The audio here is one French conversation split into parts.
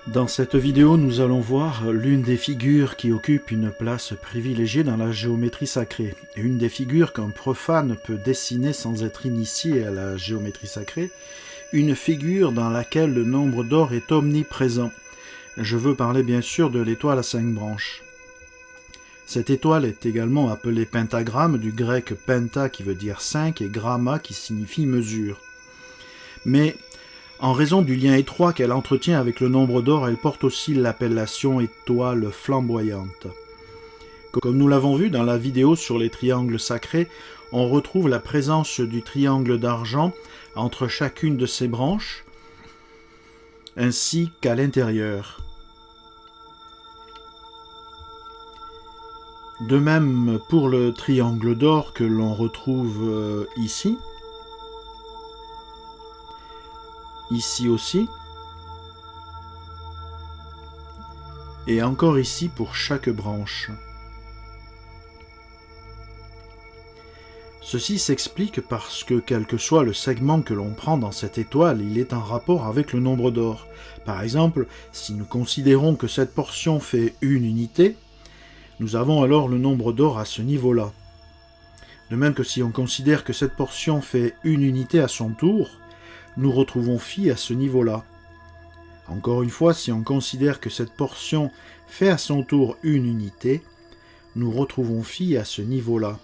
Dans cette vidéo, nous allons voir l'une des figures qui occupe une place privilégiée dans la géométrie sacrée, et une des figures qu'un profane peut dessiner sans être initié à la géométrie sacrée, une figure dans laquelle le nombre d'or est omniprésent. Je veux parler bien sûr de l'étoile à 5 branches. Cette étoile est également appelée pentagramme, du grec penta qui veut dire 5 et gramma qui signifie mesure. Mais en raison du lien étroit qu'elle entretient avec le nombre d'or, elle porte aussi l'appellation étoile flamboyante. Comme nous l'avons vu dans la vidéo sur les triangles sacrés, on retrouve la présence du triangle d'argent entre chacune de ses branches, ainsi qu'à l'intérieur. De même pour le triangle d'or que l'on retrouve ici. Ici aussi, et encore ici pour chaque branche. Ceci s'explique parce que quel que soit le segment que l'on prend dans cette étoile, il est en rapport avec le nombre d'or. Par exemple, si nous considérons que cette portion fait une unité, nous avons alors le nombre d'or à ce niveau-là. De même que si on considère que cette portion fait une unité à son tour, nous retrouvons phi à ce niveau-là. Encore une fois, si on considère que cette portion fait à son tour une unité, nous retrouvons phi à ce niveau-là.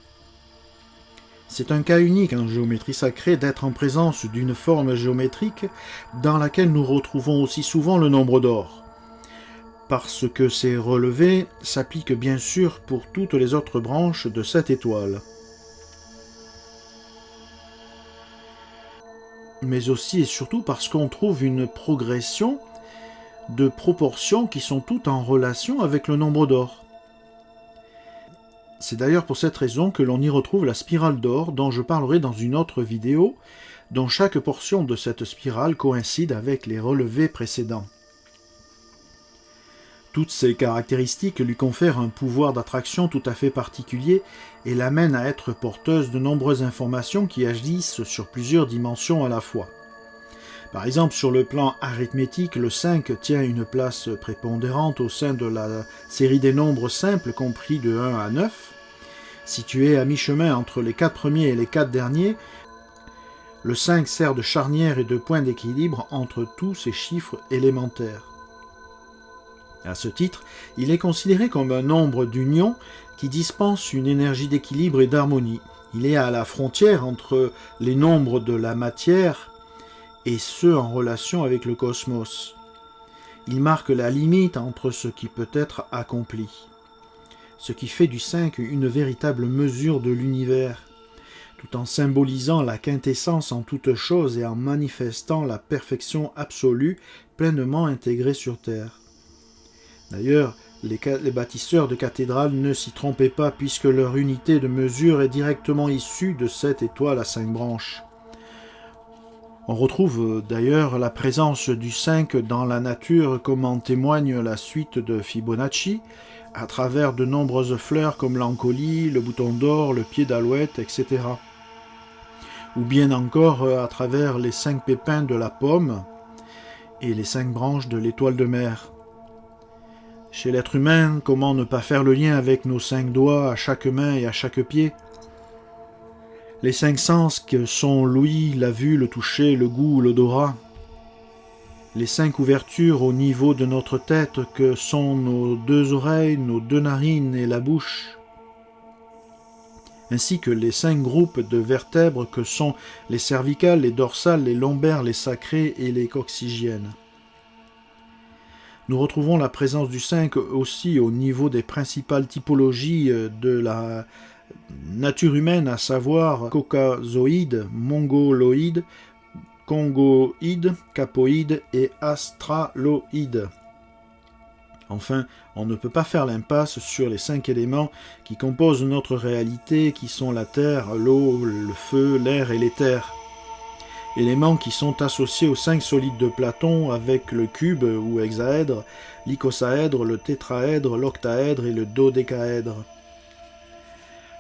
C'est un cas unique en géométrie sacrée d'être en présence d'une forme géométrique dans laquelle nous retrouvons aussi souvent le nombre d'or. Parce que ces relevés s'appliquent bien sûr pour toutes les autres branches de cette étoile. Mais aussi et surtout parce qu'on trouve une progression de proportions qui sont toutes en relation avec le nombre d'or. C'est d'ailleurs pour cette raison que l'on y retrouve la spirale d'or, dont je parlerai dans une autre vidéo, dont chaque portion de cette spirale coïncide avec les relevés précédents. Toutes ces caractéristiques lui confèrent un pouvoir d'attraction tout à fait particulier et l'amènent à être porteuse de nombreuses informations qui agissent sur plusieurs dimensions à la fois. Par exemple, sur le plan arithmétique, le 5 tient une place prépondérante au sein de la série des nombres simples compris de 1 à 9. Situé à mi-chemin entre les 4 premiers et les 4 derniers, le 5 sert de charnière et de point d'équilibre entre tous ces chiffres élémentaires. À ce titre, il est considéré comme un nombre d'union qui dispense une énergie d'équilibre et d'harmonie. Il est à la frontière entre les nombres de la matière et ceux en relation avec le cosmos. Il marque la limite entre ce qui peut être accompli. Ce qui fait du 5 une véritable mesure de l'univers, tout en symbolisant la quintessence en toute chose et en manifestant la perfection absolue pleinement intégrée sur Terre. D'ailleurs, les bâtisseurs de cathédrales ne s'y trompaient pas puisque leur unité de mesure est directement issue de cette étoile à 5 branches. On retrouve d'ailleurs la présence du 5 dans la nature comme en témoigne la suite de Fibonacci, à travers de nombreuses fleurs comme l'encolie, le bouton d'or, le pied d'alouette, etc. Ou bien encore à travers les 5 pépins de la pomme et les 5 branches de l'étoile de mer. Chez l'être humain, comment ne pas faire le lien avec nos 5 doigts à chaque main et à chaque pied? Les 5 sens que sont l'ouïe, la vue, le toucher, le goût, l'odorat. Les 5 ouvertures au niveau de notre tête que sont nos 2 oreilles, nos 2 narines et la bouche. Ainsi que les 5 groupes de vertèbres que sont les cervicales, les dorsales, les lombaires, les sacrées et les coccygiennes. Nous retrouvons la présence du 5 aussi au niveau des principales typologies de la nature humaine, à savoir caucasoïde, mongoloïde, congoïde, capoïde et astraloïde. Enfin, on ne peut pas faire l'impasse sur les 5 éléments qui composent notre réalité, qui sont la terre, l'eau, le feu, l'air et l'éther. Éléments qui sont associés aux 5 solides de Platon avec le cube ou hexaèdre, l'icosaèdre, le tétraèdre, l'octaèdre et le dodécaèdre.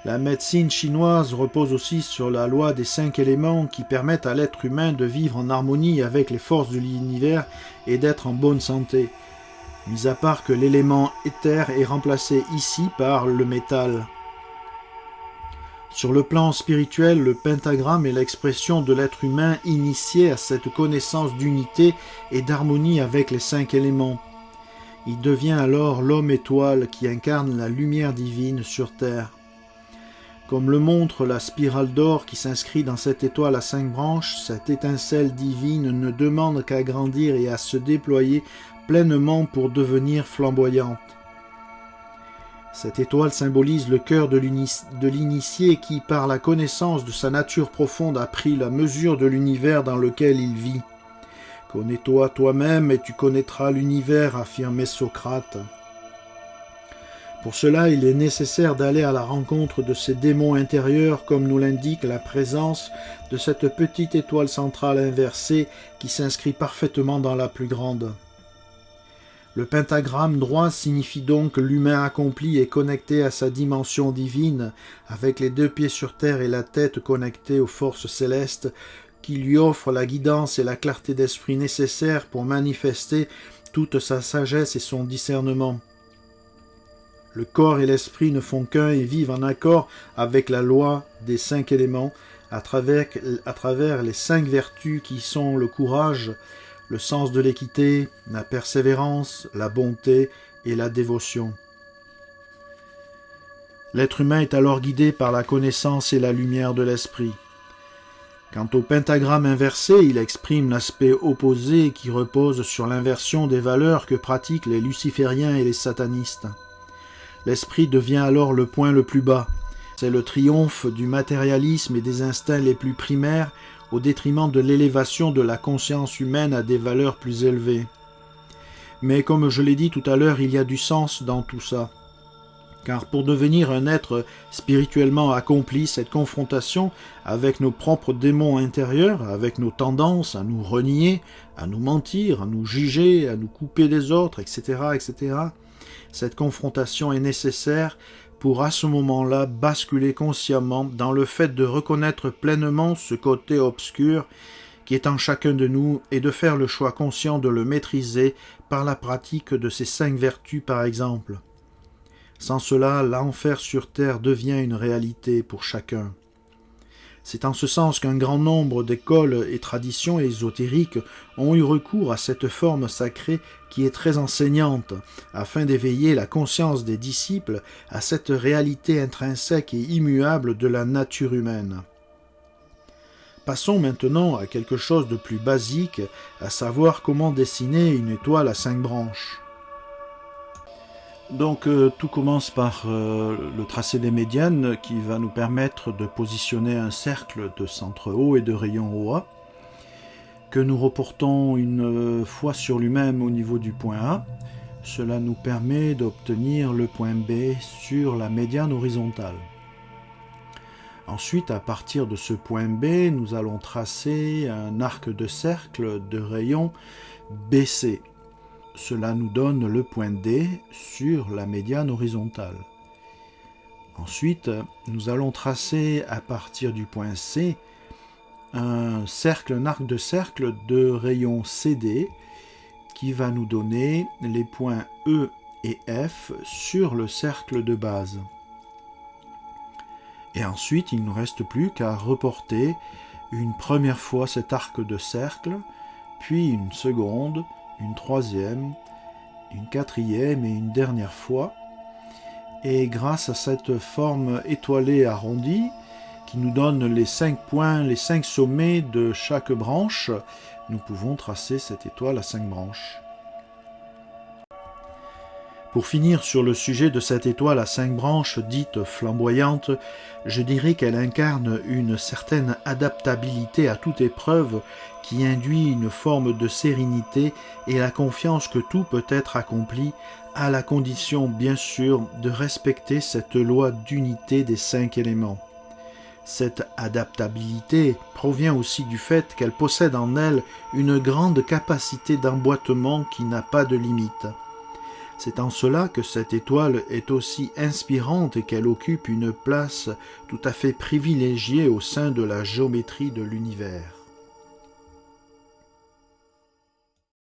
La médecine chinoise repose aussi sur la loi des 5 éléments qui permettent à l'être humain de vivre en harmonie avec les forces de l'univers et d'être en bonne santé. mis à part que l'élément éther est remplacé ici par le métal. Sur le plan spirituel, le pentagramme est l'expression de l'être humain initié à cette connaissance d'unité et d'harmonie avec les 5 éléments. Il devient alors l'homme étoile qui incarne la lumière divine sur Terre. Comme le montre la spirale d'or qui s'inscrit dans cette étoile à 5 branches, cette étincelle divine ne demande qu'à grandir et à se déployer pleinement pour devenir flamboyante. Cette étoile symbolise le cœur de l'initié qui, par la connaissance de sa nature profonde, a pris la mesure de l'univers dans lequel il vit. « Connais-toi toi-même et tu connaîtras l'univers », affirmait Socrate. Pour cela, il est nécessaire d'aller à la rencontre de ces démons intérieurs, comme nous l'indique la présence de cette petite étoile centrale inversée qui s'inscrit parfaitement dans la plus grande. Le pentagramme droit signifie donc l'humain accompli et connecté à sa dimension divine, avec les 2 pieds sur terre et la tête connectée aux forces célestes, qui lui offrent la guidance et la clarté d'esprit nécessaires pour manifester toute sa sagesse et son discernement. Le corps et l'esprit ne font qu'un et vivent en accord avec la loi des 5 éléments, à travers les 5 vertus qui sont le courage, le sens de l'équité, la persévérance, la bonté et la dévotion. L'être humain est alors guidé par la connaissance et la lumière de l'esprit. Quant au pentagramme inversé, il exprime l'aspect opposé qui repose sur l'inversion des valeurs que pratiquent les lucifériens et les satanistes. L'esprit devient alors le point le plus bas. C'est le triomphe du matérialisme et des instincts les plus primaires au détriment de l'élévation de la conscience humaine à des valeurs plus élevées. Mais comme je l'ai dit tout à l'heure, il y a du sens dans tout ça. Car pour devenir un être spirituellement accompli, cette confrontation avec nos propres démons intérieurs, avec nos tendances à nous renier, à nous mentir, à nous juger, à nous couper des autres, etc., etc., cette confrontation est nécessaire pour à ce moment-là basculer consciemment dans le fait de reconnaître pleinement ce côté obscur qui est en chacun de nous et de faire le choix conscient de le maîtriser par la pratique de ces 5 vertus par exemple. Sans cela, l'enfer sur terre devient une réalité pour chacun. C'est en ce sens qu'un grand nombre d'écoles et traditions ésotériques ont eu recours à cette forme sacrée qui est très enseignante, afin d'éveiller la conscience des disciples à cette réalité intrinsèque et immuable de la nature humaine. Passons maintenant à quelque chose de plus basique, à savoir comment dessiner une étoile à 5 branches. Donc tout commence par le tracé des médianes qui va nous permettre de positionner un cercle de centre O et de rayon OA que nous reportons une fois sur lui-même au niveau du point A. Cela nous permet d'obtenir le point B sur la médiane horizontale. Ensuite, à partir de ce point B, nous allons tracer un arc de cercle de rayon BC. Cela nous donne le point D sur la médiane horizontale. Ensuite, nous allons tracer à partir du point C un arc de cercle de rayon CD qui va nous donner les points E et F sur le cercle de base. Et ensuite, il ne nous reste plus qu'à reporter une première fois cet arc de cercle, puis une seconde, une troisième, une quatrième et une dernière fois. Et grâce à cette forme étoilée arrondie, qui nous donne les 5 points, les 5 sommets de chaque branche, nous pouvons tracer cette étoile à 5 branches. Pour finir sur le sujet de cette étoile à 5 branches dite flamboyante, je dirais qu'elle incarne une certaine adaptabilité à toute épreuve qui induit une forme de sérénité et la confiance que tout peut être accompli, à la condition bien sûr de respecter cette loi d'unité des 5 éléments. Cette adaptabilité provient aussi du fait qu'elle possède en elle une grande capacité d'emboîtement qui n'a pas de limite. C'est en cela que cette étoile est aussi inspirante et qu'elle occupe une place tout à fait privilégiée au sein de la géométrie de l'univers.